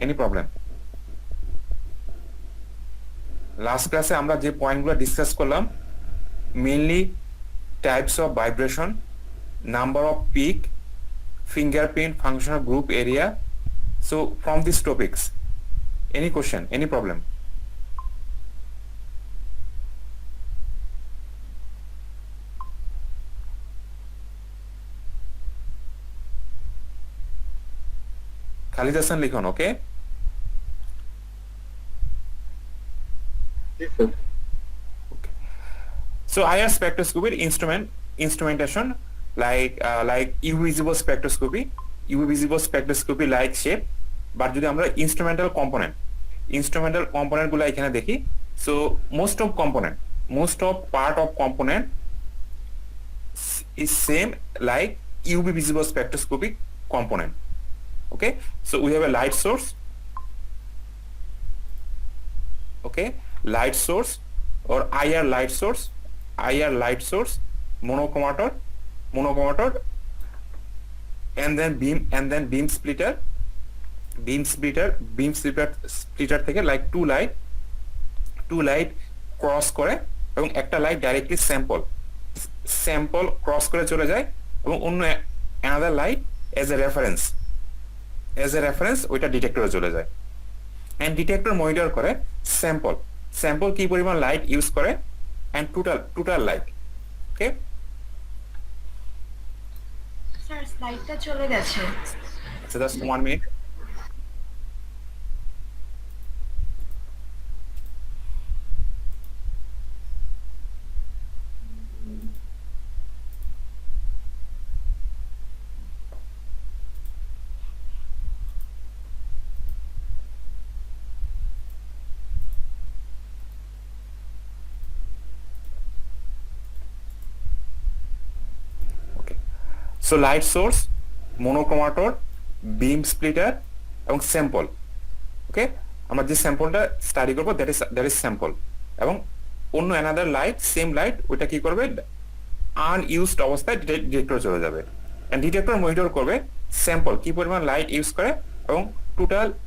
Any problem? Last ক্লাসে আমরা যে পয়েন্টগুলো ডিসকাস করলাম, mainly types of vibration, number of peak, fingerprint, functional group area. So from these topics, any question, any problem? Khalid Hassan likhon, okay? Yes, sir. Okay. So IR spectroscopy instrumentation like UV visible spectroscopy like shape, but যদি আমরা instrumental component গুলো এখানে দেখি, so most of part of component is same like UV visible spectroscopic component. Okay, so we have a light source, okay, light source or IR light source, monochromator, and then beam splitter থেকে like two light cross করে এবং একটা light directly sample cross করে চলে যায় এবং অন্য another light as a reference ওইটা ডিটেক্টরে চলে যায়, and ডিটেক্টর মনিটর করে স্যাম্পল কি পরিমাণ লাইট ইউজ করে and total light. Okay sir স্লাইডটা চলে গেছে। so just 1 minute. So light source, monochromator, beam splitter এবং স্যাম্পল। ওকে, আমরা যে স্যাম্পলটা স্টাডি করব দ্যাট ইজ স্যাম্পল, এবং অন্য অ্যানাদার লাইট সেম লাইট ওইটা কি করবে আনইউজড অবস্থায় ডিটেক্টরে চলে যাবে, এন্ড ডিটেক্টর মনিটর করবে স্যাম্পল কি পরিমাণ লাইট ইউজ করে এবং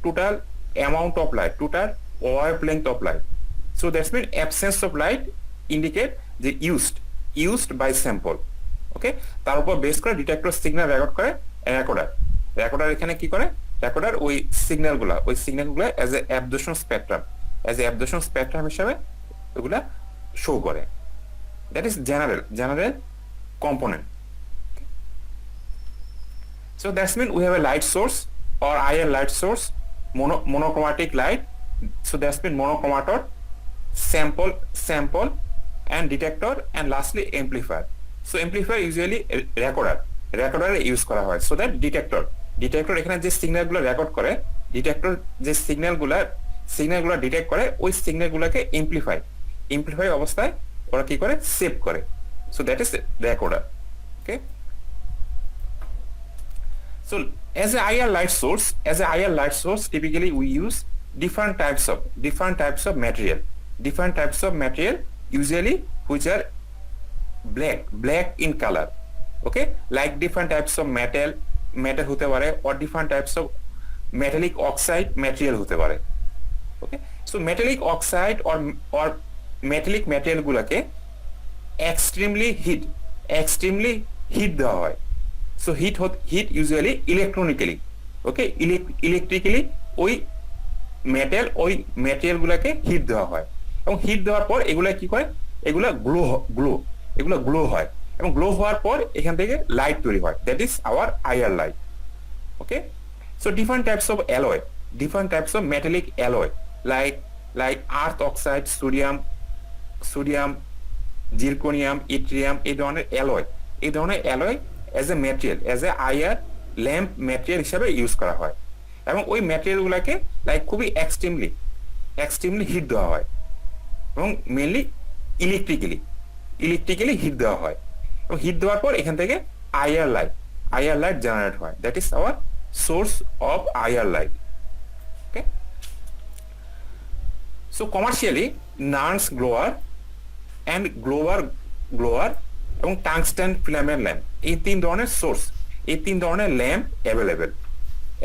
total amount of light, total wavelength of light. So that's mean absence of light indicate যে ইউজড বাই স্যাম্পল। ওকে, তার উপর বেস করে ডিটেক্টর সিগন্যাল রেকর্ড করে রেকর্ডার এখানে কি করে, রেকর্ডার ওই সিগন্যালগুলো অ্যাজ এ অ্যাবজর্পশন স্পেকট্রাম হিসেবে ওগুলা শো করে। That is general component. So that's mean we have a light source or IR light source, monochromatic light. So that's mean monochromator, sample and detector, and lastly amplifier. So amplifier usually recorder use করা হয়, so that detector এখানে যে সিগন্যালগুলো record করে, detector যে সিগন্যালগুলো detect করে ওই সিগন্যালগুলোকে amplify অবস্থায় ওরা কি করে সেভ করে, so that is recorder. Okay, so as a IR light source typically we use different types of material usually which are black in color. Okay, like different types of metal হতে পারে, or different types of metallic oxide material হতে পারে। Okay, so metallic oxide or metallic material গুলোকে extremely heat দেওয়া হয়। So heat usually electronically, okay, electrically ওই material গুলাকে hit দেওয়া হয়, এবং হিট দেওয়ার পর এগুলা কি করে, এগুলা গ্লো হয়, এবং গ্লো হওয়ার পর এখান থেকে লাইট তৈরি হয়, that is hour IR light. Okay, so different types of metallic alloy like earth oxide, sodium, zirconium, yttrium, এই ধরনের alloy age a IR lamp material হিসেবে ইউজ করা হয়, এবং ওই ম্যাটেরিয়াল গুলাকে লাইক খুবই এক্সট্রিমলি হিট দেওয়া হয়, এবং মেনলি ইলেকট্রিক্যালি হিট দেওয়া হয়, এবং হিট দেওয়ার পর এখান থেকে IR লাইট জেনারেট হয়, that is our source of IR light. Okay, so commercially নান্স গ্লোয়ার এবং টাংস্টেন ফিলামেন্ট ল্যাম্প, এই তিন ধরনের lamp available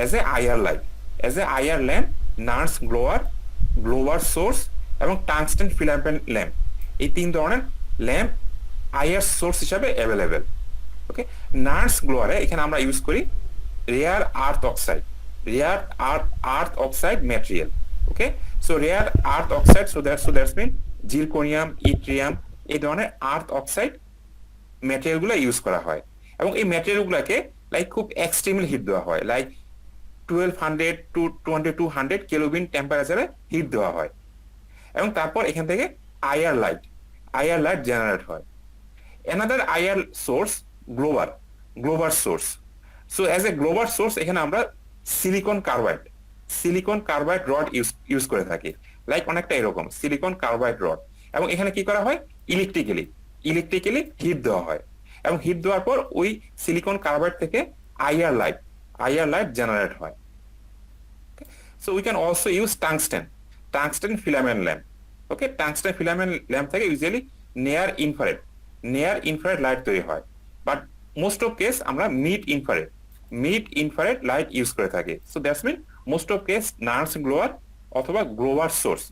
as a IR light, as a IR lamp, Nernst glower, Globar source এবং tungsten filament lamp, এই 3 ধরনের lamp IR source হিসাবে available. Okay, Nernst গ্লোয়ারে এখানে আমরা ইউজ করি rare earth oxide, rare earth oxide material. Okay, so rare earth oxide, so that's mean zirconium, yttrium, এই ধরনের আর্থ অক্সাইড ম্যাটেরিয়ালগুলো ইউজ করা হয়। এবং এই ম্যাটেরিয়ালগুলোকে লাইক খুব এক্সট্রিমলি হিট দেওয়া হয়, লাইক 1200 টু 2200 কেলভিন টেম্পারেচারে হিট দেওয়া হয়। এবং তারপর এখান থেকে আইআর লাইট জেনারেট হয়। Another IR source Globar source. So as a Globar source এখানে আমরা সিলিকন কার্বাইড রড ইউজ করে থাকি, লাইক অনেকটা এরকম সিলিকন কার্বাইড রড। এবং এখানে কি করা হয়, ইলেকট্রিক্যালি হিট দেওয়া হয়, এবং হিট দেওয়ার পর ওই সিলিকন কার্বাইড থেকে আইআর লাইট জেনারেট হয়। So we can also use tungsten filament lamp. Okay, tungsten filament lamp থেকে ইউজুয়ালি নেয়ার ইনফ্রারেড লাইট তৈরি হয়, বাট মোস্ট অফ কেস আমরা মিড ইনফ্রারেড লাইট ইউজ করে থাকি। So that's mean most of case Nernst glower অথবা Globar source,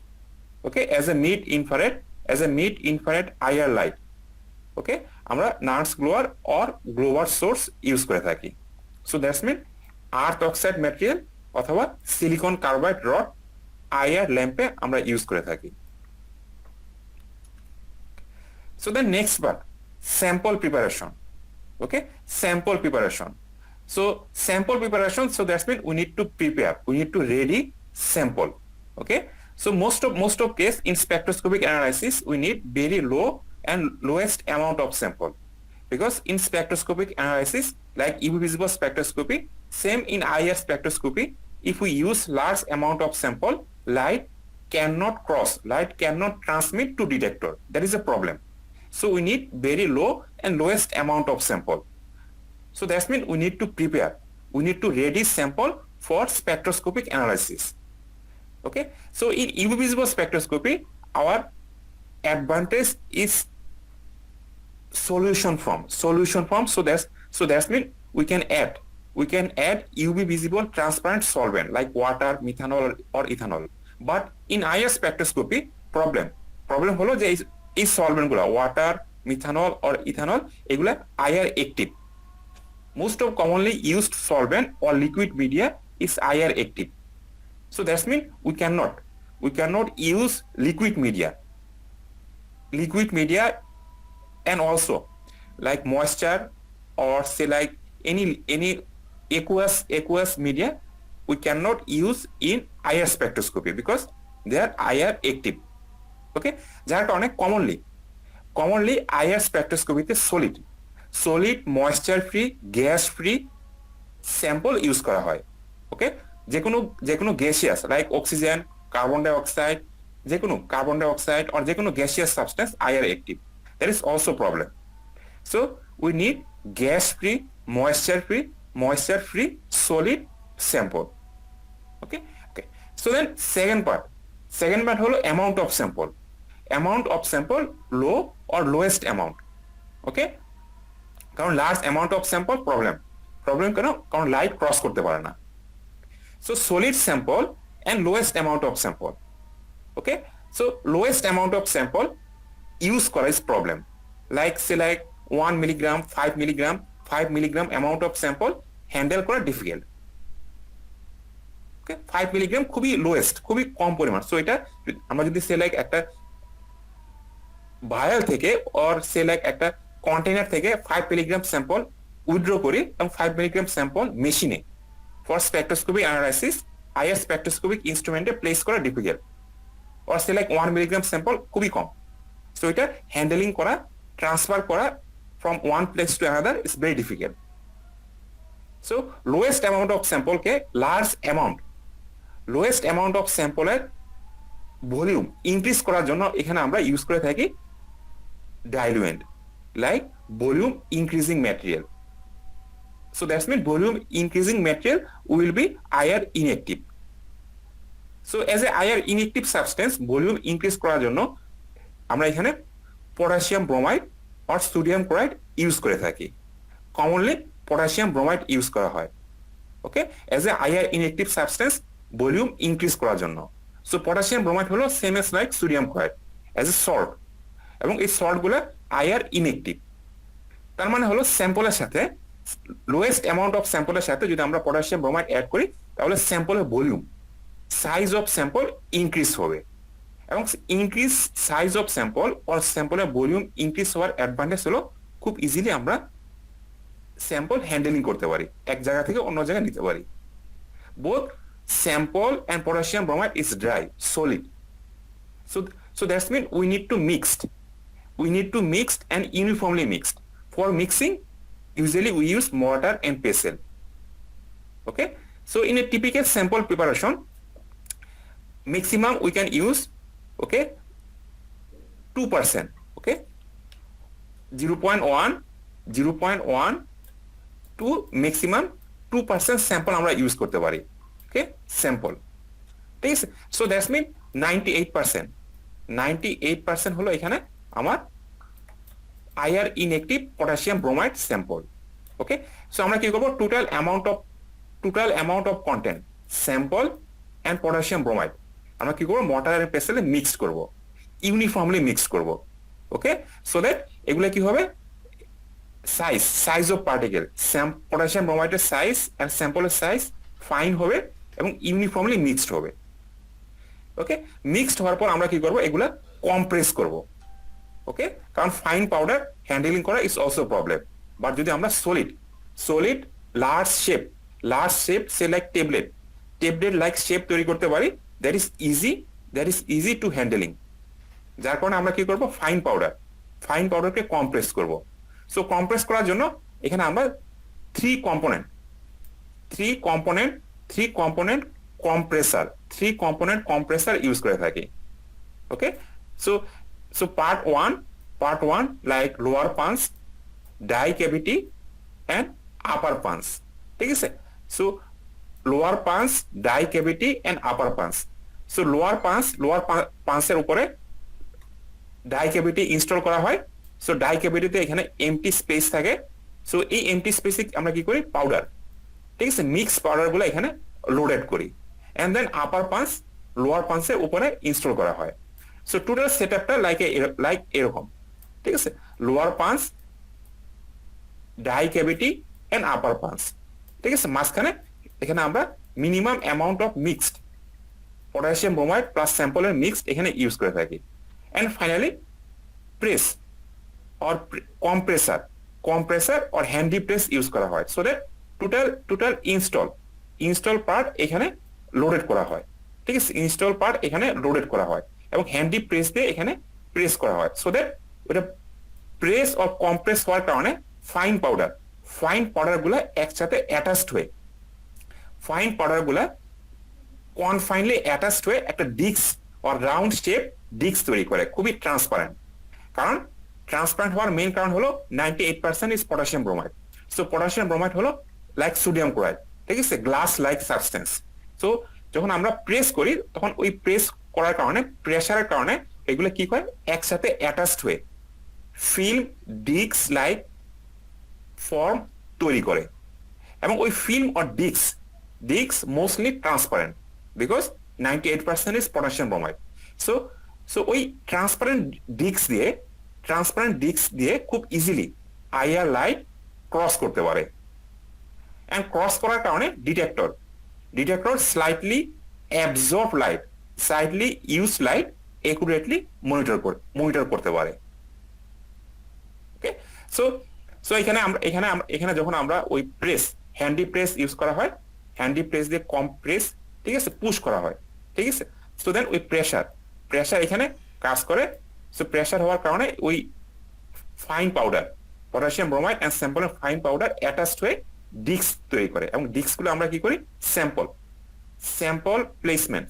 okay, as a mid infrared IR light, okay, আমরা Nernst glower or Globar source use করে থাকি। So that's mean earth oxide material অথবা silicon carbide rod IR ল্যাম্পে আমরা use করে থাকি। So the next part, sample preparation. Okay, sample preparation. So that's mean we need to prepare, we need to ready sample. Okay, so most of case in spectroscopic analysis we need very low and lowest amount of sample, because in spectroscopic analysis like UV visible spectroscopy, same in IR spectroscopy, if we use large amount of sample, light cannot transmit to detector. That is a problem. So we need very low and lowest amount of sample. So that means we need to prepare, we need to ready sample for spectroscopic analysis. Okay, so in UV visible spectroscopy our advantage is solution form. So that's mean we can add UV visible transparent solvent like water, methanol or ethanol. But in IR spectroscopy problem হলো যে এই solvent গুলা water, methanol or ethanol এগুলা IR active. Most of commonly used solvent or liquid media is IR active. So that's mean we can not use liquid media and also like moisture or say like any aqueous media we cannot use in IR spectroscopy because they are IR active. Okay, যার কারণে commonly IR স্পেকট্রোস্কোপিতে solid moisture free, gas free sample use করা হয়। Okay, যে কোনো gaseous like oxygen, carbon dioxide or যে কোনো gaseous substance IR active, that is also problem. So we need gas free, moisture free solid sample. Okay, so then second part হলো amount of sample low or lowest amount. Okay, কারণ large amount of sample problem কেন, কারণ light cross করতে পারে না। So solid sample and lowest amount of sample. Okay, so lowest amount of sample use করা is problem, like 1 milligram, 5 milligram amount of sample handle করা difficult. Okay, 5 milligram খুবই lowest, খুবই কম পরিমাণ। সো এটা আমরা যদি একটা ভায়াল থেকে অর একটা কন্টেনার থেকে 5 মিলিগ্রাম স্যাম্পল উইথড্র করি এবং 5 মিলিগ্রাম স্যাম্পল মেশিনে for spectroscopy analysis IR spectroscopic ইনস্ট্রুমেন্টে প্লেস করা ডিফিকাল্ট, অর 1 মিলিগ্রাম স্যাম্পল খুবই কম। সো এটা হ্যান্ডেলিং করা, ট্রান্সফার করা from one place to another is very difficult. So lowest amount of স্যাম্পলকে লোয়েস্ট অ্যামাউন্ট অফ স্যাম্পলের ভলিউম ইনক্রিজ করার জন্য এখানে আমরা ইউজ করে থাকি diluent like volume increasing material. So that's mean volume increasing material will be IR inactive. So as a IR inactive substance volume increase করার জন্য আমরা এখানে potassium bromide or sodium chloride use করে থাকি। কমনলি পটাশিয়াম ব্রোমাইড ইউজ করা হয়। ওকে, as a IR inactive substance volume increase করার জন্য। সো পটাশিয়াম ব্রোমাইড হলো same S like sodium chloride as a salt, এবং এই সল্ট গুলো আইআর ইনএক্টিভ। তার মানে হলো স্যাম্পলের সাথে, লোয়েস্ট অ্যামাউন্ট অফ স্যাম্পলের সাথে যদি আমরা পটাশিয়াম ব্রোমাইড অ্যাড করি, তাহলে স্যাম্পলের volume, size of sample increase হবে। এবং increase size of sample or স্যাম্পলের ভলিউম ইনক্রিজ হওয়ার অ্যাডভান্টেজ হলো খুব ইজিলি আমরা স্যাম্পল হ্যান্ডেলিং করতে পারি, এক জায়গা থেকে অন্য জায়গায় নিতে পারি। Both sample and potassium bromide is dry, solid. So that's mean we need to mixed and uniformly mixed. For mixing, usually we use mortar and pestle. Okay, so in a typical sample preparation, maximum we can use, okay, 2%, okay, 0.1 to maximum 2% sample আমরা use করতে পারি। ওকে, sample, ঠিক আছে। So that's মিন 98% হলো এখানে আমার IR inactive potassium bromide sample. Okay, so আমরা কি করব, total amount of content sample and potassium bromide আমরা কি করব, মর্টার এন্ড পেসেলে মিক্সড করব, ইউনিফর্মলি মিক্সড করব। ওকে, সো দ্যাট এগুলো কি হবে, সাইজ অফ পার্টিকেল, পটাশিয়াম ব্রোমাইডের সাইজ এন্ড স্যাম্পলের সাইজ ফাইন হবে এবং ইউনিফর্মলি মিক্সড হবে। ওকে, মিক্সড হওয়ার পর আমরা কি করব, এগুলা কম্প্রেস করব। ওকে, কারণ ফাইন পাউডার হ্যান্ডেলিং করা ইজ অলসো প্রবলেম। বাট যদি আমরা সলিড লার্জ শেপ সে লাইক ট্যাবলেট লাইক শেপ তৈরি করতে পারি, that is easy to handling. যার কারণে আমরা কি করব, ফাইন পাউডারকে কম্প্রেস করব। সো কম্প্রেস করার জন্য এখানে আমরা থ্রি কম্পোনেন্ট কম্প্রেসার ইউজ করে থাকি। Okay, so part one like lower punch, die cavity and upper punch, ঠিক আছে। So lower punch, die cavity and upper punch. So lower পাঞ্চের উপরে ডাই ক্যাভিটি ইনস্টল করা হয়। সো ডাই ক্যাভিটিতে এখানে MT space থাকে। সো এই এমটি স্পেসে আমরা কি করি, পাউডার, ঠিক আছে, মিক্স পাউডার গুলো এখানে লোডেড করি, and then upper punch lower পাঞ্চের উপরে ইনস্টল করা হয়। সো টোটাল সেটআপটা লাইক এরকম, ঠিক আছে, lower punch, die cavity and upper punch, ঠিক আছে। মাঝখানে এখানে আমরা minimum amount of mixed potassium bromide plus স্যাম্পলের মিক্সড এখানে ইউজ করে থাকি। And finally press or compressor or handy press ইউজ করা হয়। So that total install part এখানে লোডেড করা হয়, ঠিক আছে, ইনস্টল পার্ট এখানে লোডেড করা হয় এবং হ্যান্ডি প্রেস দিয়ে এখানে প্রেস করা হয়। সো দ্যাট ওটা প্রেস অর কম্প্রেস হওয়ার কারণে ফাইন পাউডার গুলা একসাথে অ্যাটাচড হয়ে কনফাইনলি অ্যাটাচড হয়ে একটা disk or round shape disk তৈরি করে, খুবই ট্রান্সপারেন্ট। কারণ ট্রান্সপারেন্ট হওয়ার মেইন কারণ হলো 98% is potassium bromide. So potassium bromide হলো লাইক সোডিয়াম ক্লোরাইড, ঠিক আছে, গ্লাস লাইক সাবস্টেন্স। সো যখন আমরা প্রেস করি তখন ওই প্রেস করার কারণে, প্রেসারের কারণে এগুলো কি হয়, একসাথে অ্যাটাচড হয়ে ফিল্ম ডিস্ক লাইক ফর্ম তৈরি করে। এবং ওই film or disk mostly transparent because 98% is potassium bromide. So ওই ট্রান্সপারেন্ট ডিস্ক দিয়ে খুব ইজিলি আইআর লাইট ক্রস করতে পারে। এন্ড ক্রস করার কারণে detector slightly absorb light, slightly use light accurately monitor করতে পারে। ওকে, সো এখানে যখন আমরা ওই হ্যান্ডি প্রেস ইউজ করা হয়, হ্যান্ডি প্রেস দিয়ে কম্প্রেস, ঠিক আছে, পুশ করা হয়, ঠিক আছে। সো দেন ওই প্রেসার এখানে কাজ করে। সো প্রেসার হওয়ার কারণে ওই fine powder potassium bromide and স্যাম্পলের ফাইন পাউডার অ্যাটাচড হয়ে ডিস্ক তৈরি করে, এবং ডিস্কগুলো আমরা কি করি, স্যাম্পল প্লেসমেন্ট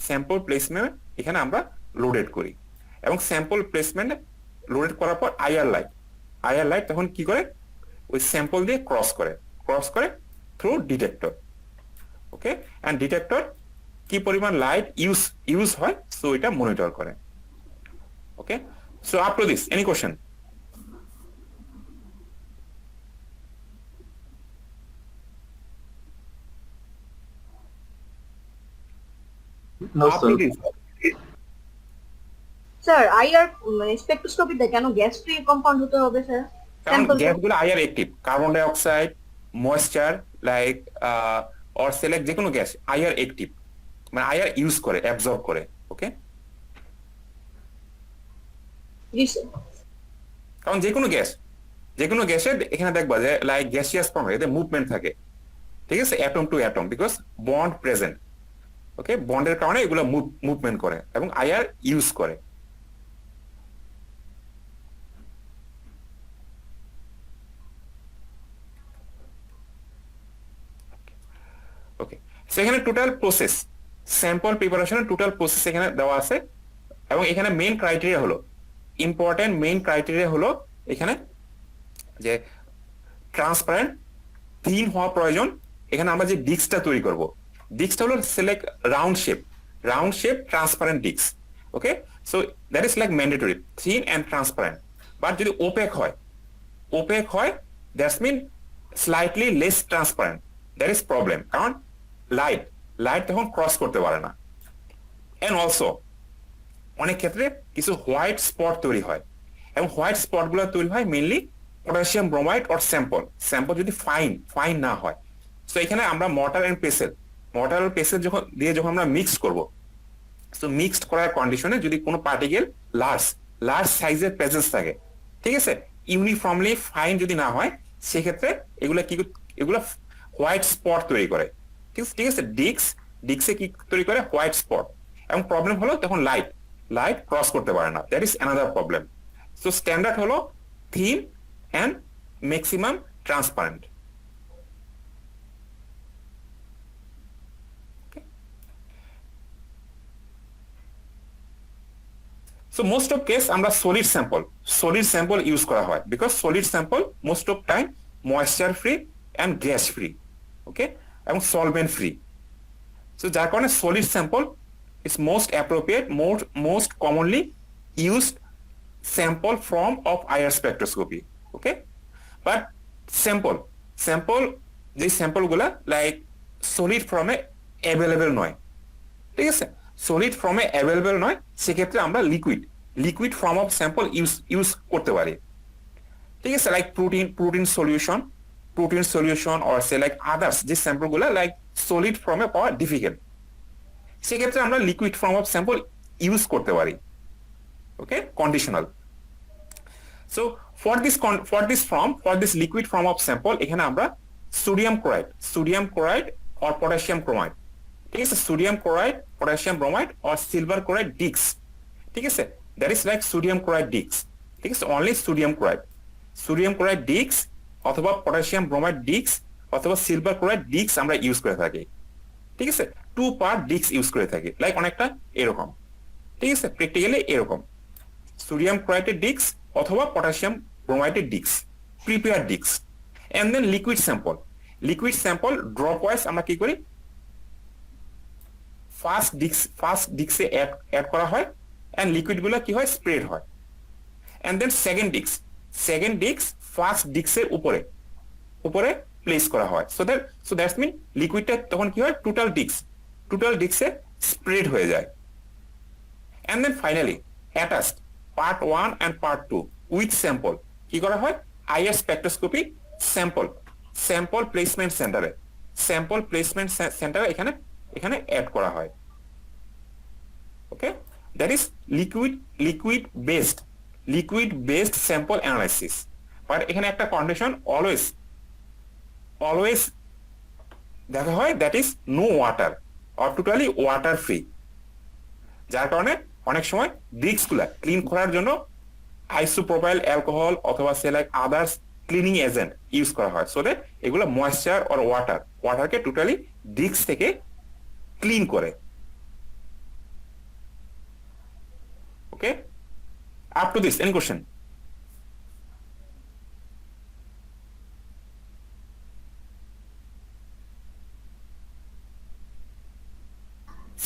এখানে আমরা লোডেড করি। এবং স্যাম্পল প্লেসমেন্ট লোডেড করার পর আইআর লাইট তখন কি করে, ওই স্যাম্পল দিয়ে ক্রস করে through detector. Okay, and detector কি পরিমাণ লাইট ইউজ হয়, সো এটা মনিটর করে। Okay, so up to this any question? No, up to sir. This. Sir IR মানে স্পেকট্রোস্কোপিতে কেন গ্যাস ফ্রি কম্পাউন্ড হতে হবে স্যার? কারণ স্যাম্পল গ্যাসগুলো IR active, carbon dioxide, moisture, like or select যে কোনো গ্যাস আইআর অ্যাক্টিভ, মানে আইআর ইউজ করে, অ্যাবজর্ব করে। ওকে, জি স্যার। কারণ যে কোনো গ্যাসের এখানে দেখবা যে লাইক গ্যাসিয়াস ফর্ম এতে মুভমেন্ট থাকে, ঠিক আছে, atom to atom, because bond present. Okay, বন্ডের কারণে এগুলো মুভমেন্ট করে এবং আইআর ইউজ করে। ওকে, সেখানে টোটাল প্রসেস, স্যাম্পল প্রিপারেশনের টোটাল প্রসেস এখানে দেওয়া আছে। এবং এখানে মেইন ক্রাইটেরিয়া হলো, ইম্পর্টেন্ট মেইন ক্রাইটেরিয়া হলো এখানে যে ট্রান্সপারেন্ট থিন হওয়া প্রয়োজন। এখানে আমরা যে ডিস্কটা তৈরি করব, ডিস্কটা হলো select round shape transparent disk. Okay, so that is like mandatory, thin and transparent. But যদি ওপেক হয় that's mean slightly less transparent, that is problem. কারণ লাইট তখন ক্রস করতে পারে না। এন্ড অলসো অনেক ক্ষেত্রে কিছু হোয়াইট স্পট তৈরি হয়, এবং হোয়াইট স্পট গুলো তৈরি হয় mainly potassium bromide or sample যদি ফাইন না হয়। তো এখানে আমরা মর্টার এন্ড পেসেল যখন আমরা মিক্স করব, তো মিক্সড করার কন্ডিশনে যদি কোনো পার্টিকেল লার্জ সাইজের প্রেজেন্স থাকে, ঠিক আছে, ইউনিফর্মলি ফাইন যদি না হয়, সেক্ষেত্রে এগুলো হোয়াইট স্পট তৈরি করে। ঠিক আছে, ডিক্সে কি তৈরি করে? White spot. এবং প্রবলেম হলো তখন লাইট ক্রস করতে পারে না, that is another problem. So standard হলো thin and maximum transparent. So most of case আমরা সলিড স্যাম্পল ইউজ করা হয়, because solid sample most of time moisture free and gas free, okay, এবং solvent free. So যার কারণে solid sample is most appropriate, most commonly used sample form of IR spectroscopy. Okay, but sample যে sample গুলা like solid ফর্মে available নয়, ঠিক আছে, solid ফর্মে অ্যাভেলেবেল নয়, সেক্ষেত্রে আমরা liquid form of sample use করতে পারি, ঠিক আছে, like protein solution or say like others যে স্যাম্পল গুলা লাইক সলিড ফর্মে পাওয়া ডিফিকাল্ট, সেক্ষেত্রে আমরা liquid form of sample use করতে পারি। Okay, conditional. So for this liquid form of sample এখানে আমরা sodium chloride or potassium chromide, ঠিক আছে, sodium chloride, potassium bromide or silver chloride disk, ঠিক আছে, that is like sodium chloride disk, ঠিক আছে, অনলি সোডিয়াম ক্লোরাইড ডিস্ক অথবা potassium bromide disk অথবা সিলভার ক্লোরাইড ডিস্ক আমরা ইউজ করে থাকি, ঠিক আছে, 2 পার্ট ডিস্ক ইউজ করে থাকি, লাইক অনেকটা এরকম, ঠিক আছে, প্র্যাকটিক্যালি এরকম সোডিয়াম ক্লোরাইডের ডিস্ক অথবা পটাশিয়াম ব্রোমাইডের disc, prepare disc. And then liquid sample drop wise আমরা কি করি, ফার্স্ট ডিস্কে অ্যাড করা হয়, এন্ড লিকুইড গুলো কি হয়, স্প্রেড হয়। And then second disk first ডিস্কের উপরে প্লেস করা হয়। সো দ্যাটস মিন লিকুইডটা তখন কি হয়, টোটাল ডিস্কে স্প্রেড হয়ে যায়। And then finally attached part 1 and part 2 with sample কি করা হয়, আইআর স্পেকট্রোস্কোপি স্যাম্পল প্লেসমেন্ট সেন্টারে এখানে অ্যাড করা হয়। Okay, that is liquid based sample analysis. But এখানে একটা কন্ডিশন অলওয়েজ দেখা হয়, that is no water or totally water free. যার কারণে অনেক সময় ডিস্ক গুলা ক্লিন করার জন্য আইসোপ্রোপাইল অ্যালকোহল অথবা say like others cleaning agent use করা হয়, সো দ্যাট এগুলো ময়েশ্চার অর ওয়াটারকে টোটালি ডিস্ক থেকে ক্লিন করে। Okay, up to this any question?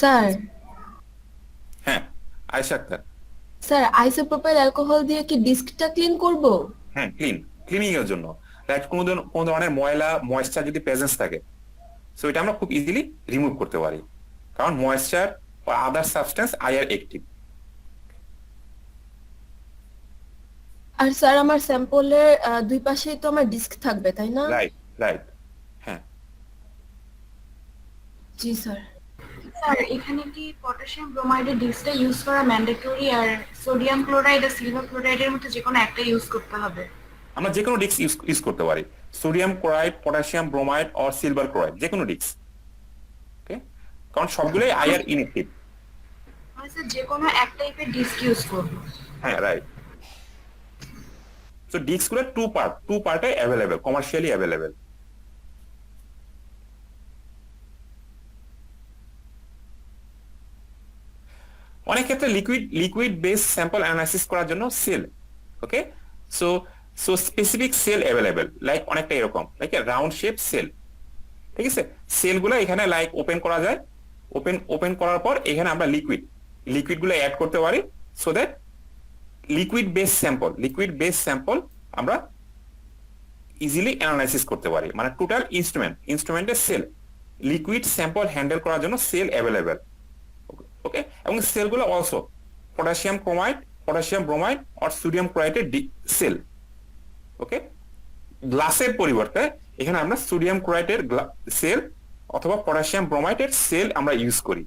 Sir হ্যাঁ, Ayesha Akter. Sir isopropyl alcohol দিয়ে কি ডিস্কটা ক্লিন করব? হ্যাঁ, ক্লিনিং এর জন্য লাইক কোন ধরনের ময়েশ্চার যদি প্রেজেন্স থাকে, সো এটা আমরা খুব ইজিলি রিমুভ করতে পারি, কারণ moisture or other substance IR active. আর স্যার আমার স্যাম্পলের দুই পাশেই তো আমার ডিস্ক থাকবে তাই না? Right. হ্যাঁ। জি স্যার। স্যার এখানে কি পটাশিয়াম ব্রোমাইডের ডিস্কটা ইউজ করা ম্যান্ডেটরি, আর সোডিয়াম ক্লোরাইড আর সিলভার ক্লোরাইডের মধ্যে যে কোনো একটা ইউজ করতে হবে? আমরা যে কোনো ডিস্ক ইউজ করতে পারি, sodium chloride, potassium bromide or silver chloride, যে কোনো ডিস্ক। ওকে, কারণ সবগুলোই আইআর ইনএক্টিভ। মানে স্যার যে কোনো এক টাইপের ডিস্ক ইউজ করব? হ্যাঁ, রাইট। সো ডিস্কগুলো টু পার্টে অ্যাভেলেবেল, কমার্শিয়ালি অ্যাভেলেবেল। অনেক ক্ষেত্রে লিকুইড বেস স্যাম্পল অ্যানালাইসিস করার জন্য cell, okay, so specific cell available, like অনেকটা এরকম, লাইক রাউন্ড শেপ সেল। ঠিক আছে, সেলগুলো এখানে লাইক ওপেন করা যায়, ওপেন করার পর এখানে আমরা লিকুইডগুলো অ্যাড করতে পারি, so that liquid base sample আমরা ইজিলি অ্যানালাইসিস করতে পারি। মানে টোটাল ইনস্ট্রুমেন্টের সেল, লিকুইড স্যাম্পল হ্যান্ডেল করার জন্য সেল অ্যাভেলেবেল। ওকে, এবং সেলগুলো also potassium chromide, potassium bromide আর সোডিয়াম ক্লোরাইডের সেল। ওকে, গ্লাসের পরিবর্তে এখানে আমরা সোডিয়াম ক্লোরাইডের সেল অথবা পটাশিয়াম ব্রোমাইডের সেল আমরা ইউজ করি।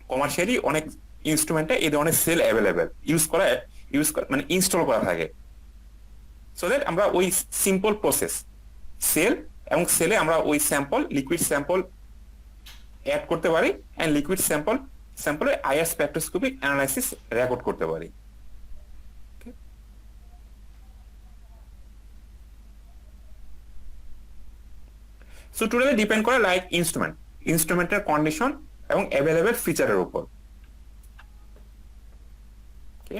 কমার্শিয়ালি অনেক ইনস্ট্রুমেন্টে এই ধরনের সেল অ্যাভেলেবেল, মানে ইনস্টল করা থাকে, সো দ্যাট আমরা ওই সিম্পল প্রসেস সেল এবং সেলে আমরা ওই লিকুইড স্যাম্পল অ্যাড করতে পারি এন্ড লিকুইড স্যাম্পলে আইআর স্পেকট্রোস্কোপিক অ্যানালাইসিস রেকর্ড করতে পারি। সো টোটালি ডিপেন্ড করে লাইক ইনস্ট্রুমেন্টের কন্ডিশন এবং অ্যাভেলেবেল ফিচারের উপর। ওকে,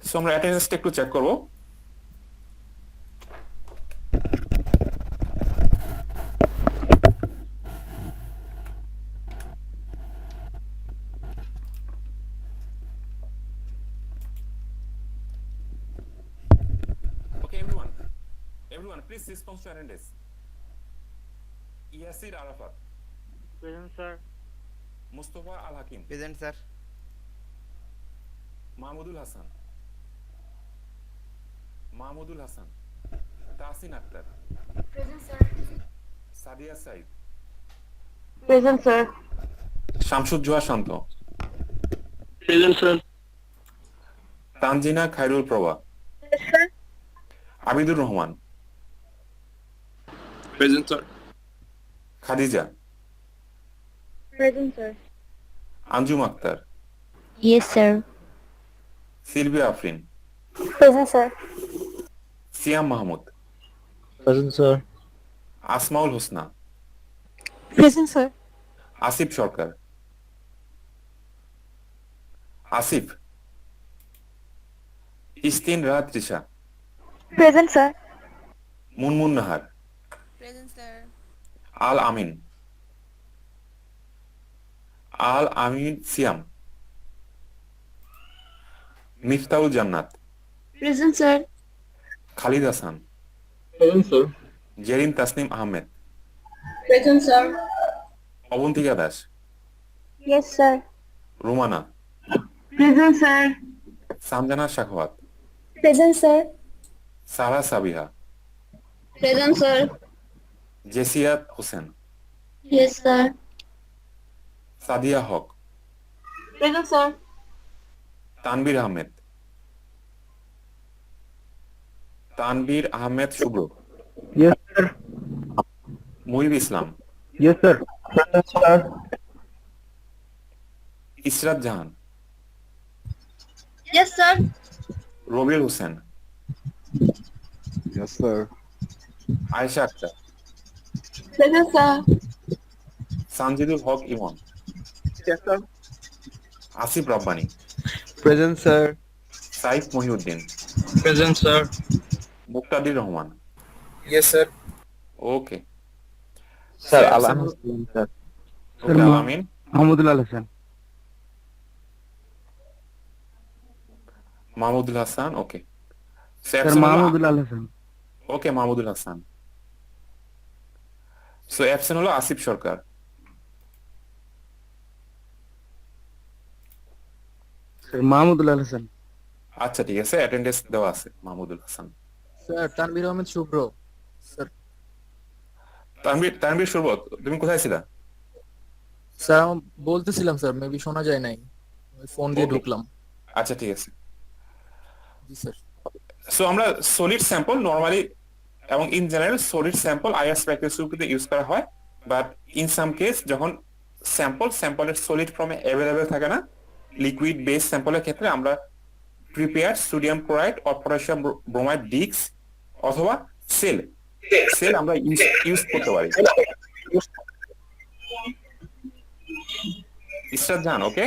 সো আমরা অ্যাটেন্ডেন্সটা একটু চেক করব। Okay, everyone, please respond to attendance. Yasir Arafat, Present, sir. Mustafa Al Hakim, Present, sir. Mahmudul Hassan, Tasin Akhtar, present sir. Sadia Said, present sir. Shamsudjoha Shanto, Present, sir. Tanjina Khairul Proba, Abidur Rahman, Present, sir. Khadija, present sir. Anjum Akhtar, Yes, sir. Sylvia Afrin, Present, sir. Siam Mahmud, Present, sir. Asmaul Husna, Present, sir. Asif Sharkar, Asif, Istin Rahat Trisha, Present, sir. Munmun Nahar, present sir. Al Amin Siam, Miftaul Jannat, Present, sir. Khalid Hassan, Present, sir. Jerin Tasnim Ahmed, present sir. Obuntika Das, Yes, sir. Rumana, present sir. Samjana Shakhwat, Present, sir. Sarah Sabiha, Present, sir. Jesiat Hussain, Yes, sir. Sadia Haq, present sir. Tanbir Ahmed Shubro, Yes, sir. Muhib Islam, Yes, sir. Present, sir. Israt Jahan, Yes, sir. Robil Hussain, Yes, sir. Aisha Akhtar, present sir. Sanjidul Haq Imon, Yes, sir. Asif Rabbani, Present, sir. Saif Mohiuddin, Present, sir. Muqtadir Rahman. Yes, sir. Okay. Sir, So, Alamin, sir. Okay, Alamin. Mahmudullah Hassan. Mahmudul Hassan. Okay. So, Sir, absent হলো- Mahmudullah Hassan. Okay, Mahmudul Hassan. So, absent হলো আসিফ সরকার, sir Mahmudul Al Hasan. আচ্ছা ঠিক আছে, attendance দেওয়া আছে Mahmudul Hasan. Sir Tanvir Ahmed শুভ্র। Sir Tanvir সুরবত, তুমি কোথায় ছিলা? স্যার আমি বলতেছিলাম স্যার, মেবি শোনা যায় নাই, ফোন দিয়ে Okay. ঢুকলাম। আচ্ছা ঠিক আছে। জি স্যার। সো আমরা সলিড স্যাম্পল নরমালি এবং in general solid sample IR স্পেকট্রোস্কোপিতে ইউজ করা হয়, বাট ইন সাম কেস যখন স্যাম্পলের সলিড ফর্মে অ্যাভেলেবেল থাকে না, লিকুইড বেস স্যাম্পলের ক্ষেত্রে আমরা prepare sodium chloride or potassium bromide disk অথবা সেল আমরা ইউজ করতে পারি। ইসরাত জান, ওকে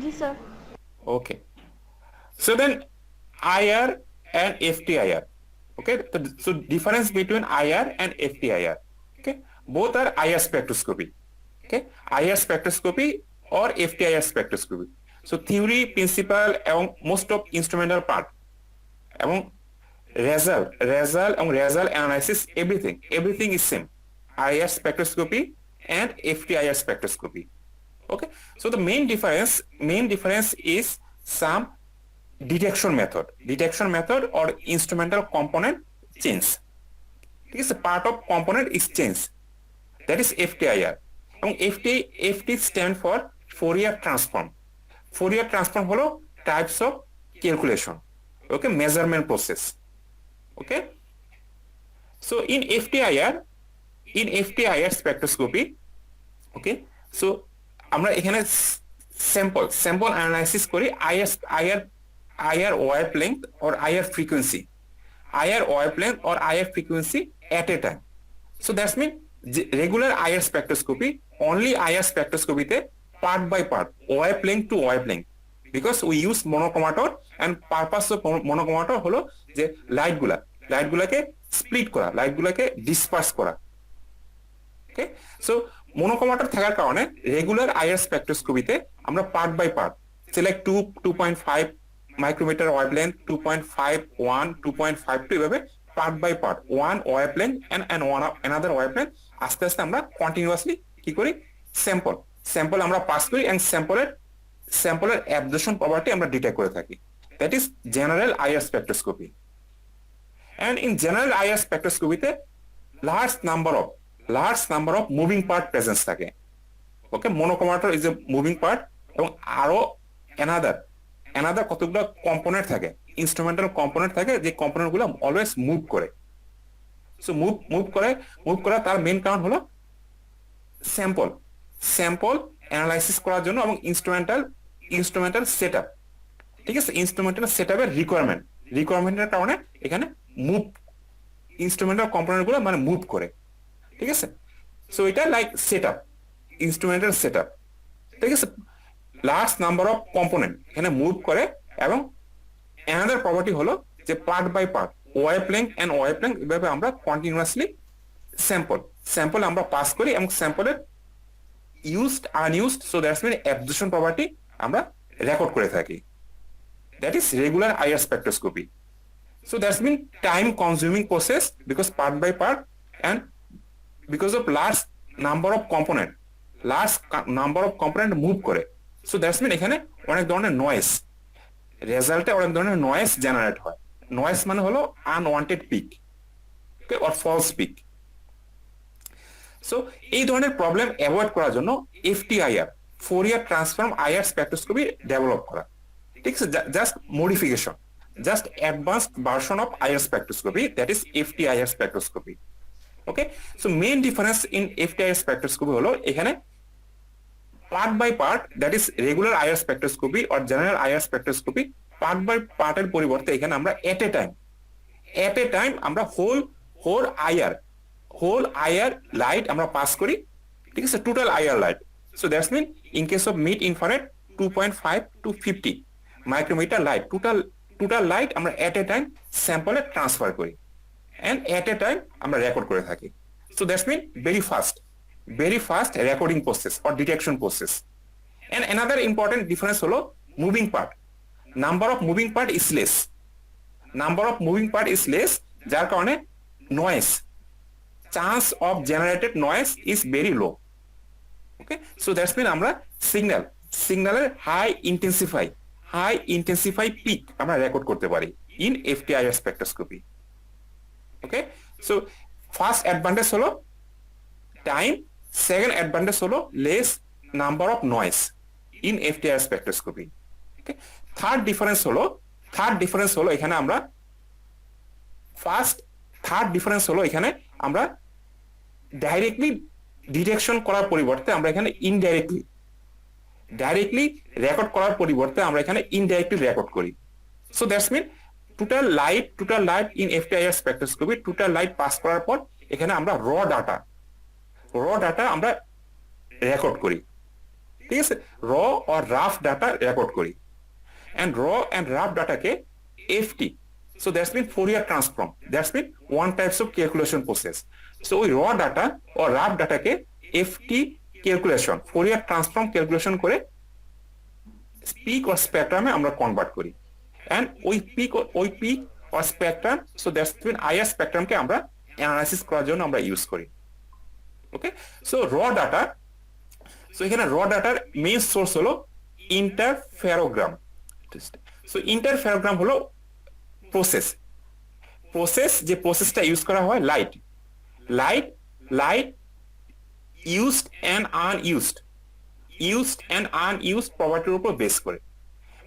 জি sir. okay. So then IR and FTIR, okay, so difference between IR and FTIR, okay, both are IR spectroscopy, okay, IR spectroscopy or FTIR spectroscopy. So theory, principle এবং most of instrumental part এবং result and result analysis, everything is same, IR spectroscopy and FTIR spectroscopy. Okay, so the main difference is some detection method or instrumental component change. It is a part of component is change, that is FTIR. And FT stand for Fourier transform হলো types of calculation, okay, measurement process, okay. So in FTIR spectroscopy, okay, so আমরা এখানে sample analysis করি IR wavelength or IR frequency at a time. So that's mean regular IR spectroscopy, only IR spectroscopy তে part by part, wavelength to wavelength, because we use monochromator and purpose of monochromator হলো যে লাইটগুলাকে split করা, লাইটগুলাকে disperse করা, ওকে। So মনোকোমাটার থাকার কারণে regular IR স্পেকট্রোস্কোপিতে আমরা part by part select 2.5 micrometer wavelength, 2.51, 2.52 এভাবে part by part one wavelength and another wavelength আস্তে আস্তে আমরা কন্টিনিউয়াসলি কি করি, স্যাম্পল আমরা পাস করি এন্ড স্যাম্পলের অ্যাবজর্পশন প্রপার্টি আমরা ডিটেক্ট করে থাকি। That is general IR spectroscopy. And in general IR স্পেকট্রোস্কোপিতে large number of moving part presence থাকে, okay. Monochromator is a moving part এবং আরো এনাদার কতগুলো কম্পোনেন্ট থাকে, ইনস্ট্রুমেন্টাল কম্পোনেন্ট থাকে, যে কম্পোনেন্ট গুলো অলওয়েজ মুভ করে। সো মুভ করা তার মেইন কারণ হলো স্যাম্পল অ্যানালাইসিস করার জন্য এবং ইনস্ট্রুমেন্টাল সেটআপ, ঠিক আছে। ইনস্ট্রুমেন্টাল সেটআপের রিকোয়ারমেন্টের কারণে এখানে ইনস্ট্রুমেন্টাল কম্পোনেন্ট গুলো মানে মুভ করে, ঠিক আছে। সো এটা লাইক ইনস্ট্রুমেন্টাল সেটআপ, ঠিক আছে। লার্জ নাম্বার অফ কম্পোনেন্ট এখানে মুভ করে এবং অ্যানাদার প্রপার্টি হলো যে পার্ট বাই পার্ট ওয়েভলেংথ এভাবে আমরা কন্টিনিউয়াসলি স্যাম্পল আমরা পাস করি এবং স্যাম্পলের used unused, so that's mean absorption property আমরা রেকর্ড করে থাকি। That is regular IR spectroscopy. So that's mean time consuming process because part by part and because of large number of component move করে, so that's mean এখানে অনেক ধরনের রেজাল্টে অনেক ধরনের নয়েজ জেনারেট হয়। নয়েজ মানে হলো unwanted peak, okay, or false peak. So এই ধরনের প্রবলেম অ্যাভয়েড করার জন্য FTIR Fourier transform IR spectroscopy develop করা, ঠিক আছে। Just modification, just advanced version of IR spectroscopy, that is FTIR spectroscopy, okay. So main difference in FTIR spectroscopy হলো এখানে part by part, that is regular IR spectroscopy or general IR spectroscopy, part by পার্টের পরিবর্তে এখানে আমরা at a time আমরা whole IR light আমরা pass করি, ঠিক আছে, total IR light. So that's mean in case of mid infrared 2.5 to 50 micrometer light, total light আমরা এট এ টাইম স্যাম্পলে ট্রান্সফার করি and at a time আমরা record করে থাকি। So that's mean very fast recording process or detection process. And another important difference হলো moving part, number of moving part is less, যার কারণে chance of generated noise is very low, okay. So that's mean আমরা সিগন্যালের high intensify peak আমরা record করতে পারি in FTIR spectroscopy. Okay, so first advantage হলো time, second advantage হলো less number of noise in FTIR spectroscopy. Okay, third difference হলো এখানে আমরা আমরা ডাইরেক্টলি ডিটেকশন করার পরিবর্তে আমরা এখানে ডাইরেক্টলি রেকর্ড করার পরিবর্তে আমরা এখানে ইনডাইরেক্টলি রেকর্ড করি। So that's mean total light in FTIR spectroscopy, total light pass করার পর এখানে আমরা র ডাটা আমরা রেকর্ড করি। ঠিক আছে, র আর রাফ ডাটা রেকর্ড করি, and raw and rough data ke FT, so that's mean Fourier transform, that's mean one types of calculation process. So we raw data or rough data ke FT calculation, Fourier transform calculation করে peak or spectrum এ আমরা convert করি, and ওই peak or spectrum, so that's mean IR spectrum কে আমরা analysis করার জন্য আমরা use করি। ওকে, so এখানে র ডাটার মেইন সোর্স হলো ইন্টারফেরোগ্রাম। সো ইন্টারফেরোগ্রাম হলো প্রসেস, যে প্রসেসটা ইউজ করা হয় লাইট ইউজড অ্যান্ড আনইউজড প্রপার্টির উপর বেস করে,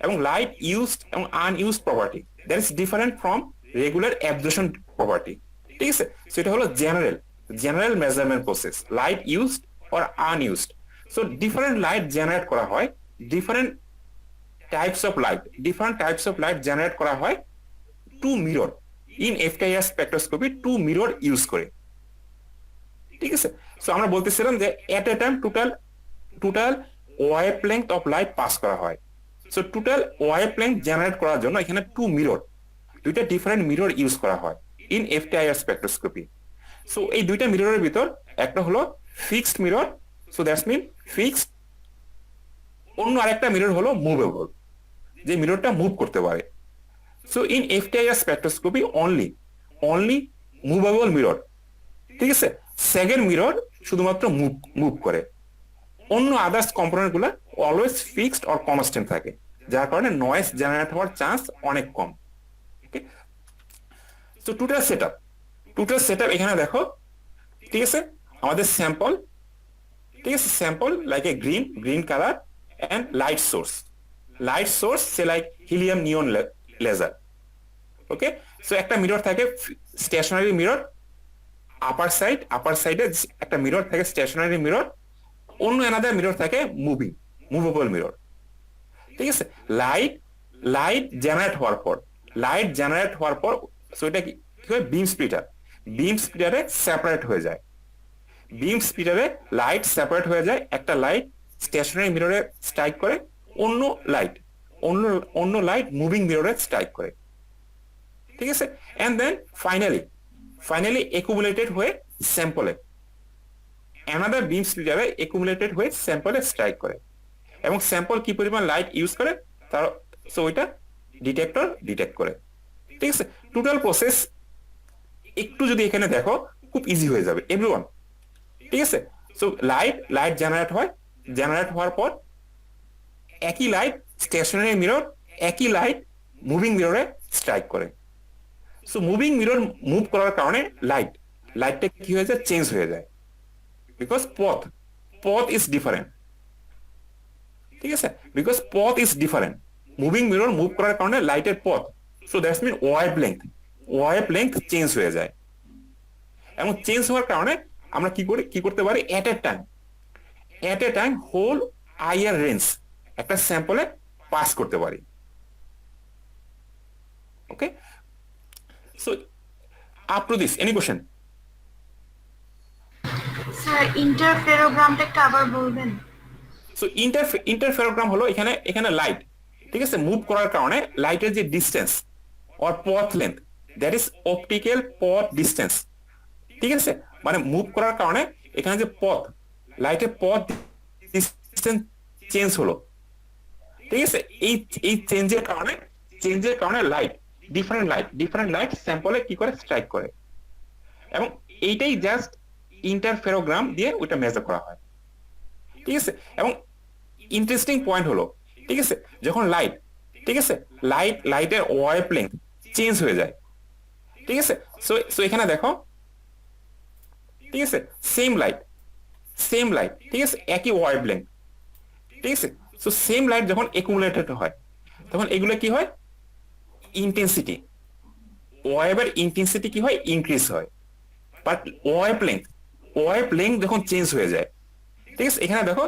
এবং লাইট ইউজড এবং unused property that is different from regular absorption property. ঠিক আছে, সো এটা হলো general measurement process, light used or unused. So different light generate করা হয়, different types of light generate করা হয় two mirror in FTIR spectroscopy, two mirror use করে। ঠিক আছে, সো আমরা বলতেছিলাম যে at a time total wavelength of light pass করা হয়। সো টোটাল ওয়েভলেংথ জেনারেট করার জন্য এখানে দুইটা ডিফারেন্ট মিরর ইউজ করা হয় ইন এফটিআইআর স্পেকট্রোস্কোপি। সো এই দুইটা মিররের ভিতর একটা হলো fixed mirror, so that's mean fixed, অন্য আরেকটা মিরর হলো মুভেবল, যে মিররটা মুভ করতে পারে। So in FTIR spectroscopy only movable mirror. ঠিক আছে, সেকেন্ড মিরর শুধুমাত্র মুভ করে, অন্য আদার্স কম্পোনেন্ট গুলা অলওয়েজ ফিক্সড অর কনস্ট্যান্ট থাকে, যার কারণে নয়েজ জেনারেট হওয়ার চান্স অনেক কম। ওকে, সো টোটাল সেটআপ এখানে দেখো। ঠিক আছে, আমাদের স্যাম্পল, ঠিক আছে, sample like a green colour and light source say like helium neon laser. Okay, so একটা মিরর থাকে স্টেশনারি মিরর, আপার সাইডে একটা মিরর থাকে স্টেশনারি মিরর, অন্য অ্যানাদার মিরর থাকে মুভেবল মিরর। ঠিক আছে, লাইট জেনারেট হওয়ার পর সো এটা কি হয়, বিম স্প্লিটারে সেপারেট হয়ে যায়, লাইট হয়ে যায়, একটা লাইট স্টেশনারি মিররে স্ট্রাইক করে, অন্য লাইট মুভিং মিররে স্ট্রাইক করে। ঠিক আছে, এন্ড দেন ফাইনালি একুমুলেটেড হয়ে স্যাম্পলে, অ্যানাদার বিম স্প্লিটারে একুমুলেটেড হয়ে স্যাম্পলে স্ট্রাইক করে, এবং স্যাম্পল কি পরিমাণ লাইট ইউজ করে তার সো ওইটা ডিটেক্টর ডিটেক্ট করে। ঠিক আছে, টোটাল প্রসেস একটু যদি এখানে দেখো খুব ইজি হয়ে যাবে এভরিওয়ান। ঠিক আছে, সো লাইট জেনারেট হওয়ার পর একই লাইট স্টেশনারি মিরর, একই লাইট মুভিং মিররে স্ট্রাইক করে। সো মুভিং মিরর মুভ করার কারণে লাইটটা কি হয়ে যায়, চেঞ্জ হয়ে যায়, বিকজ পথ ইজ ডিফারেন্ট। ঠিক আছে, বিকজ পথ is different, moving mirror move করার কারণে লাইটের পথ, so that's mean wavelength change হয়ে যায়, এবং চেঞ্জ হওয়ার কারণে আমরা কি করতে পারি, at a time whole IR range একটা স্যাম্পলে পাস করতে পারি। Okay, so up to this any question? Sir ইন্টারফেরোগ্রামটা একটু আবার বলবেন? সো ইন্টারফেরোগ্রাম হলো এখানে লাইট, ঠিক আছে, মুভ করার কারণে লাইটের যে ডিসটেন্স অর পথ লেন্থ, দ্যাট ইজ অপটিক্যাল পথ ডিসটেন্স। ঠিক আছে, মানে মুভ করার কারণে এখানে যে লাইটের পথ ডিসটেন্স চেঞ্জ হলো। ঠিক আছে, এই চেঞ্জের কারণে ডিফারেন্ট লাইট স্যাম্পলে কি করে স্ট্রাইক করে, এবং এইটাই জাস্ট ইন্টারফেরোগ্রাম দিয়ে ওইটা মেজার করা হয়। ঠিক আছে, এবং ইন্টারেস্টিং পয়েন্ট হলো, ঠিক আছে, যখন লাইট, ঠিক আছে, লাইটের ওয়েভ লেন্থ চেঞ্জ হয়ে যায়, ঠিক আছে। সো এখানে দেখো, ঠিক আছে, সেম লাইট, ঠিক আছে, একই ওয়েভ লেন্থ, ঠিক আছে। সো সেম লাইট যখন একুমুলেটেড হয় তখন এগুলো কি হয়, ইন্টেন্সিটি, ওয়েভের ইন্টেন্সিটি কি হয়, ইনক্রিজ হয়। বাট ওয়েভ লেন্থ যখন চেঞ্জ হয়ে যায়, ঠিক আছে, এখানে দেখো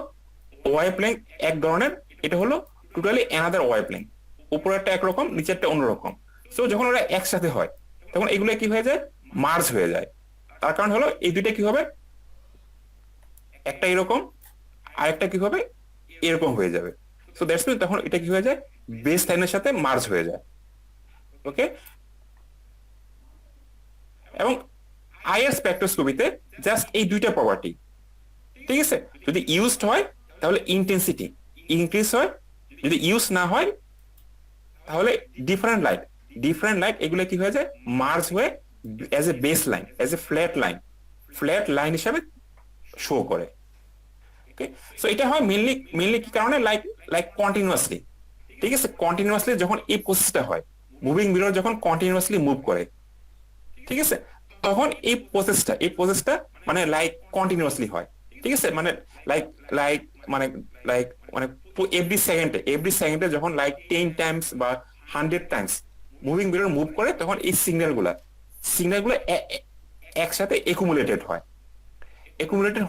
ওয়েভ লেন্থ এক ধরনের, এটা হলো টোটালি অ্যানাদার ওয়েভ লেন্থ, উপরেরটা একরকম নিচেরটা অন্যরকম। সো যখন ওরা একসাথে হয় তখন এগুলো কি হয়ে যায়, মার্জ হয়ে যায়। তার কারণ হলো এই দুইটা কি হবে, একটা এরকম আরেকটা কি হবে, এরকম হয়ে যাবে। সো দ্যাটস মিন তখন এটা কি হয়ে যায়, বেস লাইনের সাথে মার্জ হয়ে যায়। ওকে, এবং আইআর স্পেকট্রোস্কোপিতে জাস্ট এই দুইটা প্রপার্টি, ঠিক আছে, যদি ইউজড হয় তাহলে ইন্টেন্সিটি ইনক্রিজ হয়, যদি ইউজ না হয় তাহলে ডিফারেন্ট লাইট এগুলো কি হয়ে যায়, মার্জ হয়ে as a base line, as a flat line হিসাবে শো করে। ওকে, সো এটা হয় মেইনলি কি কারণে, লাইক কন্টিনিউয়াসলি, ঠিক আছে, কন্টিনিউয়াসলি যখন এই প্রসেসটা হয়, মুভিং মিরর যখন কন্টিনিউয়াসলি মুভ করে, ঠিক আছে, তখন এই প্রসেসটা মানে লাইক কন্টিনিউয়াসলি হয়, ঠিক আছে, মানে লাইক মানে এভরি সেকেন্ডে যখন লাইক 10 টাইমস বা 100 টাইমস মুভিং মিরর মুভ করে তখন এই সিগন্যালগুলো একসাথে একুমুলেটেড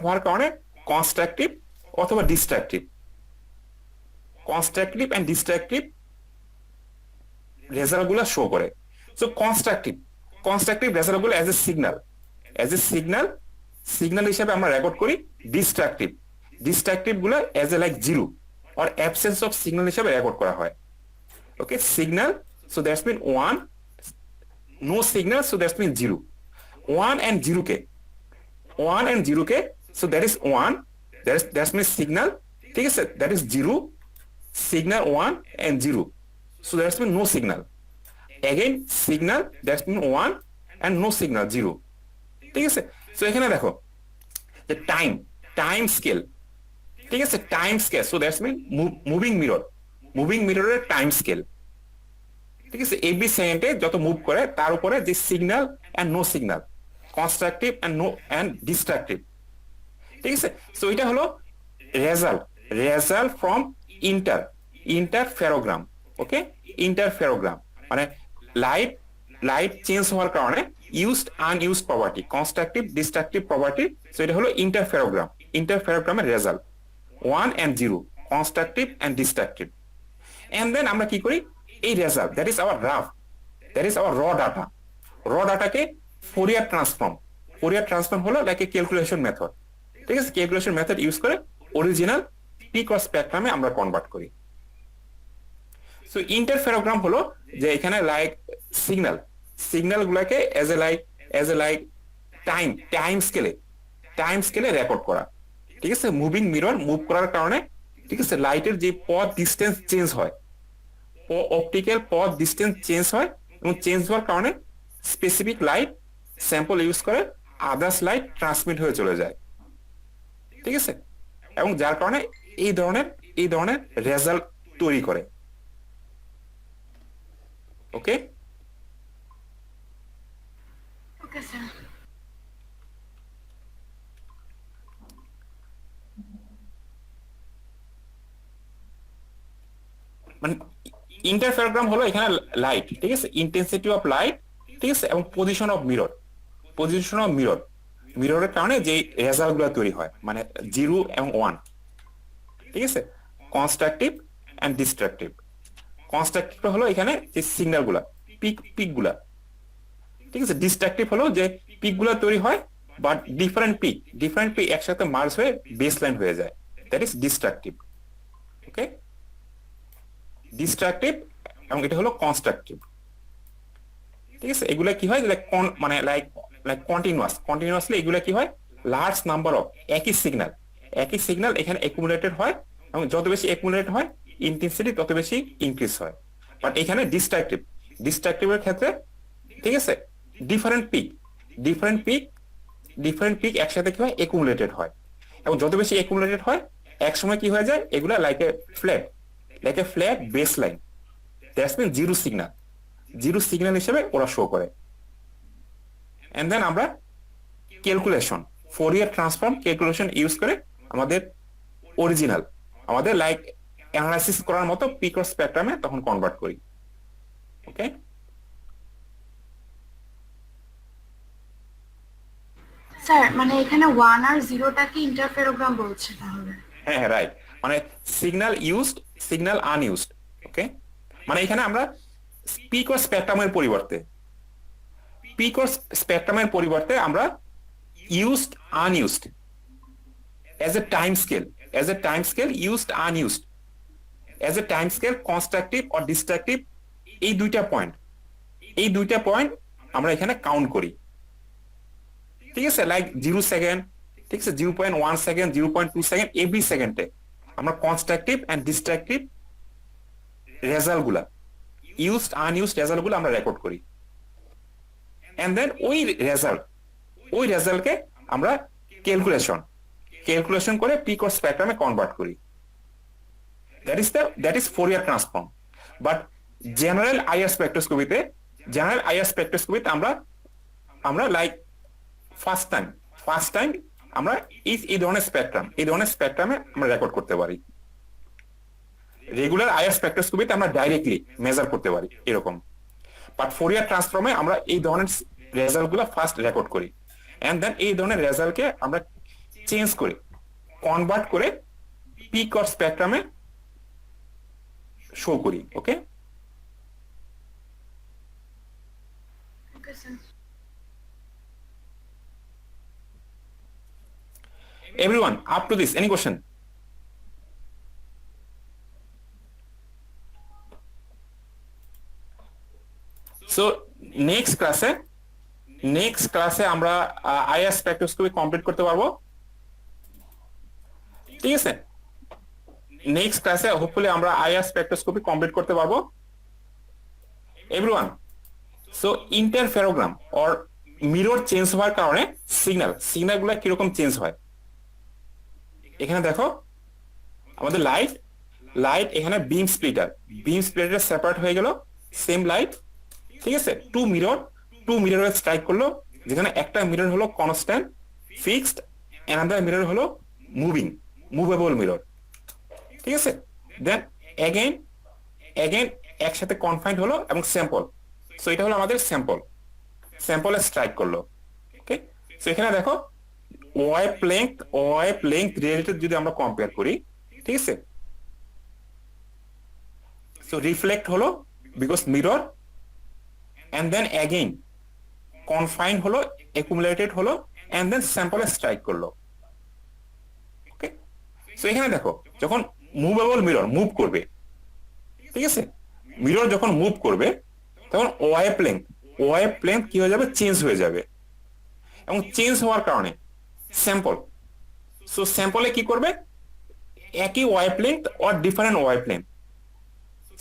হওয়ার কারণে কনস্ট্রাকটিভ অথবা ডিস্ট্রাকটিভ রেজাল্ট গুলা শো করে। সো কনস্ট্রাকটিভ রেজাল্ট গুলো এজ এ সিগন্যাল হিসাবে আমরা রেকর্ড করি। ডিস্ট্রাকটিভ গুলো as a like zero or absence of signal হিসাবে রেকর্ড করা হয়। Okay, signal, so that's mean 1, no signal, so that's mean 0, 1 and 0 কে, so that is 1, that's mean signal, ঠিক আছে, that is 0, signal 1 and 0, so that's mean no signal. Again signal, that's mean 1 and no signal, 0, ঠিক আছে। So এখানে দেখো যে time scale, ঠিক আছে, সো দ্যাটস মিন মুভিং মিররের টাইম স্কেল, ঠিক আছে, এভরি সেকেন্ডে যত মুভ করে তার উপরে যে signal and no signal, constructive and destructive, ঠিক আছে। সো এটা হলো রেজাল্ট ফ্রম ইন্টারফেরোগ্রাম। ওকে, ইন্টারফেরোগ্রাম মানে লাইট চেঞ্জ হওয়ার কারণে used unused property, constructive destructive property. So এটা হলো ইন্টারফেরোগ্রামের result 1 and 0, constructive and destructive. And then আমরা কি করি, এই রেজাল্ট, দ্যাট ইজ আওয়ার র ডাটাকে ফোরিয়ার ট্রান্সফর্ম হলো লাইক এ ক্যালকুলেশন মেথড, ঠিক আছে, ক্যালকুলেশন মেথড ইউজ করে অরিজিনাল পিক অর স্পেকট্রামে আমরা কনভার্ট করি। সো ইন্টারফেরোগ্রাম হলো যে এখানে লাইক সিগন্যাল গুলাকে এজ এ লাইক টাইম স্কেলে রেকর্ড করা, ঠিক আছে, মুভিং মিরর মুভ করার কারণে, ঠিক আছে, লাইটের যে পথ ডিস্টেন্স চেঞ্জ হয়, অপটিক্যাল পথ ডিস্টেন্স চেঞ্জ হয়, এবং চেঞ্জ হওয়ার কারণে স্পেসিফিক লাইট স্যাম্পল ইউজ করে আদার্স লাইট ট্রান্সমিট হয়ে চলে যায়, ঠিক আছে, এবং যার কারণে এই ধরনের রেজাল্ট তৈরি করে। ওকে, ওকে স্যার। মানে ইন্টারফেরোগ্রাম হলো এখানে লাইট, ঠিক আছে, ইন্টেন্সিটি অফ লাইট, ঠিক আছে, এবং পজিশন অফ মিররের কারণে যে রেজাল্ট গুলো তৈরি হয়, মানে 0 এবং 1, ঠিক আছে, কনস্ট্রাকটিভ এন্ড ডিস্ট্রাকটিভ। কনস্ট্রাকটিভ হলো এখানে যে সিগন্যাল গুলা, পিক গুলা, ঠিক আছে, ডিস্ট্রাকটিভ হলো যে পিক গুলা তৈরি হয় বাট ডিফারেন্ট পিক একসাথে মার্জ হয়ে বেস লাইন হয়ে যায়, that is destructive. Okay, destructive এবং এটা হলো কনস্ট্রাকটিভ, ঠিক আছে। এগুলা কি হয়, মানে লাইক কন্টিনিউয়াসলি এগুলা কি হয়, লার্জ নাম্বার অফ একই সিগন্যাল এখানে একুমুলেটেড হয়, এবং যত বেশি একুমুলেটেড হয় ইন্টেন্সিটি তত বেশি ইনক্রিজ হয়। বাট এখানে ডিস্ট্রাকটিভের ক্ষেত্রে, ঠিক আছে, ডিফারেন্ট পিক একসাথে কি হয়, একুমুলেটেড হয়, এবং যত বেশি একুমুলেটেড হয় এক সময় কি হয়ে যায়, এগুলা like a flat base line, that's mean zero signal হিসেবে ওরা শো করে। এন্ড দেন আমরা calculation, Fourier transform calculation use করে আমাদের অরিজিনাল, আমাদের লাইক অ্যানালাইসিস করার মতো পিক অর স্পেকট্রামে তখন কনভার্ট করি। ওকে, স্যার মানে এখানে 1 আর 0টা কি ইন্টারফেরোগ্রাম বলছে তাহলে? হ্যাঁ হ্যাঁ রাইট, মানে সিগন্যাল ইউজড, সিগন্যাল আনইউজড। ওকে, মানে এখানে আমরা পিক অর স্পেকট্রামের পরিবর্তে আমরা used unused as a time scale used unused as a time scale constructive or destructive, এই দুইটা পয়েন্ট আমরা এখানে কাউন্ট করি। ঠিক আছে, লাইক 0 সেকেন্ড, ঠিক আছে, 0.1 সেকেন্ড, 0.2 সেকেন্ড, এভরি সেকেন্ডে আমরা কনস্ট্রাকটিভ এন্ড ডিস্ট্রাকটিভ রেজাল্ট গুলা, ইউজড আনইউজড রেজাল্ট গুলো আমরা রেকর্ড করি। এন্ড দেন ওই রেজাল্টকে আমরা ক্যালকুলেশন করে পিক অর স্পেকট্রামে কনভার্ট করি। That is Fourier transform. But general IR স্পেকট্রোস্কোপিতে আমরা লাইক ফার্স্ট টাইম আমরা এই ধরনের স্পেকট্রামে আমরা রেকর্ড করতে পারি। রেগুলার আইআর স্পেকট্রোস্কোপিতে আমরা ডাইরেক্টলি মেজার করতে পারি এরকম, বাট ফোরিয়ার ট্রান্সফর্মে আমরা এই ধরনের রেজাল্ট গুলো ফার্স্ট রেকর্ড করি, এন্ড দেন এই ধরনের রেজাল্টকে আমরা চেঞ্জ করে কনভার্ট করে পিক অর স্পেকট্রামে শো করি। Okay, okay sir. Everyone up to this, any question? So next ক্লাসে আমরা আইআর স্পেকট্রোস্কোপি কমপ্লিট করতে পারবো। ঠিক আছে, নেক্সট ক্লাসে হোপফুলি আমরা আইআর স্পেকট্রোস্কোপি কমপ্লিট করতে পারবো everyone. So interferogram or mirror change হওয়ার কারণে সিগন্যাল গুলো কিরকম চেঞ্জ হয়, এখানে দেখো আমাদের লাইট এখানে বিম স্প্লিটার সেপারেট হয়ে গেল, সেম লাইট, ঠিক আছে, টু মিরর স্ট্রাইক করলো, যেখানে একটা মিরর হলো কনস্ট্যান্ট ফিক্সড, অ্যানাদার মিরর হলো মুভেবল মিরর। ঠিক আছে, দেন এগেইন একসাথে কনফাইন্ড হলো এবং স্যাম্পল। সো এটা হলো আমাদের স্যাম্পলে স্ট্রাইক করলো। ওকে, সো এখানে দেখো ওয়েভ লেংথ রিলেটেড যদি আমরা কম্পেয়ার করি, ঠিক আছে, সো রিফ্লেক্ট হলো because mirror, and then again confined হলো, একুমুলেটেড হলো, এন্ড দেন স্যাম্পলে স্ট্রাইক করলো। ওকে, সো এখানে দেখো যখন মুভেবল মিরর মুভ করবে, ঠিক আছে, মিরর যখন মুভ করবে তখন ওয়েভ লেংথ কি হয়ে যাবে, চেঞ্জ হয়ে যাবে, এবং চেঞ্জ হওয়ার কারণে স্যাম্পলে কি করবে, একই wavelength or different wavelength,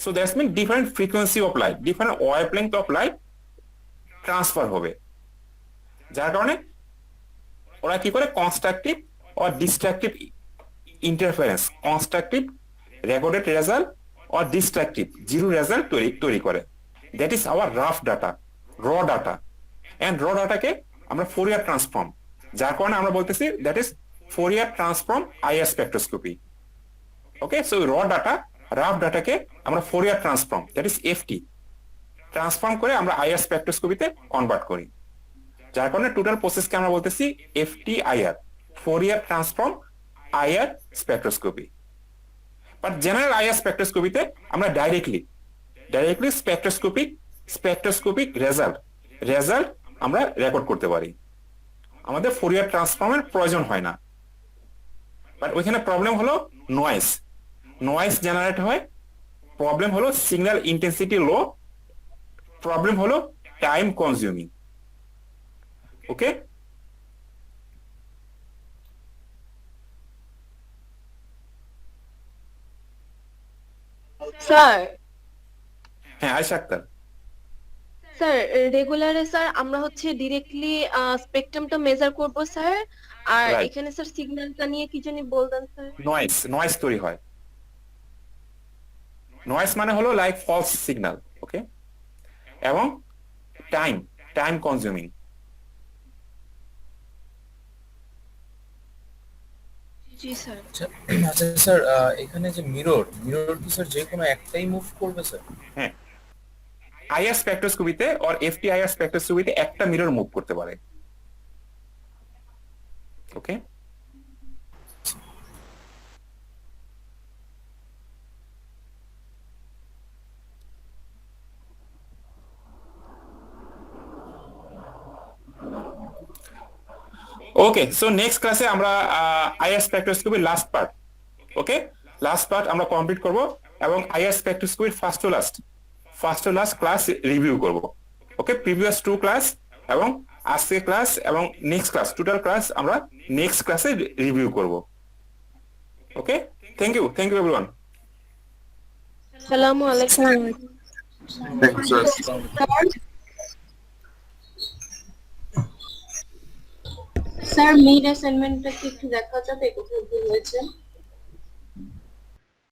so that's mean different frequency of light, different wavelength of light transfer হবে, যার কারণে ওরা কি করে constructive or destructive interference, constructive recorded result or destructive zero result তৈরি করে। That is our rough data, raw data, and raw ডাটাকে আমরা ফোরিয়ার ট্রান্সফর্ম, যার কারণে আমরা বলতেছি that is Fourier transform IR spectroscopy. Okay, so rough ডাটাকে আমরা Fourier transform, that is FT, transform করে আমরা আইআর স্পেকট্রোস্কোপিতে কনভার্ট করি, যার কারণে টোটাল প্রসেসকে আমরা বলতেছি FTIR, Fourier transform IR spectroscopy. But general IR স্পেকট্রোস্কোপিতে আমরা ডাইরেক্টলি স্পেকট্রোস্কোপিক রেজাল্ট আমরা রেকর্ড করতে পারি, আমাদের ফোরিয়ার ট্রান্সফর্মের প্রয়োজন হয় না। বাট ওইখানে প্রবলেম হলো নয়েজ জেনারেট হয়, প্রবলেম হলো সিগন্যাল ইন্টেন্সিটি লো, প্রবলেম হলো টাইম কনজিউমিং। ওকে, স্যার হ্যাঁ আয়েশা আক্তার। স্যার রেগুলারে স্যার আমরা হচ্ছে ডিরেক্টলি স্পেকট্রামটা মেজার করব স্যার, আর Right. এখানে স্যার সিগন্যালটা নিয়ে কি জানি বলতেন স্যার? নয়েজ তৈরি হয়। নয়েজ মানে হলো লাইক ফলস সিগন্যাল, ওকে? এবং টাইম কনজিউমিং। জি স্যার। আচ্ছা স্যার, এখানে যে মিরর কি স্যার যে কোনো একটাই মুভ করবে স্যার? হ্যাঁ, আইআর স্পেকট্রোস্কোপিতে আর এফটিআইআর স্পেকট্রোস্কোপিতে একটা মিরর মুভ করতে পারে, ওকে? ওকে, সো নেক্সট ক্লাসে আমরা আইআর স্পেকট্রোস্কোপির last part, okay, last part আমরা কমপ্লিট করব এবং আইআর স্পেকট্রোস্কোপির first to last class review করব, ওকে? প্রিভিয়াস 2 ক্লাস এবং আজকে ক্লাস এবং নেক্সট ক্লাস, টোটাল ক্লাস আমরা নেক্সট ক্লাসে রিভিউ করব, ওকে? Thank you everyone. আসসালামু আলাইকুম। স্যার মেইন অ্যাসাইনমেন্টটা কি একটু দেখা যাবে কোথায় ভুল হয়েছে?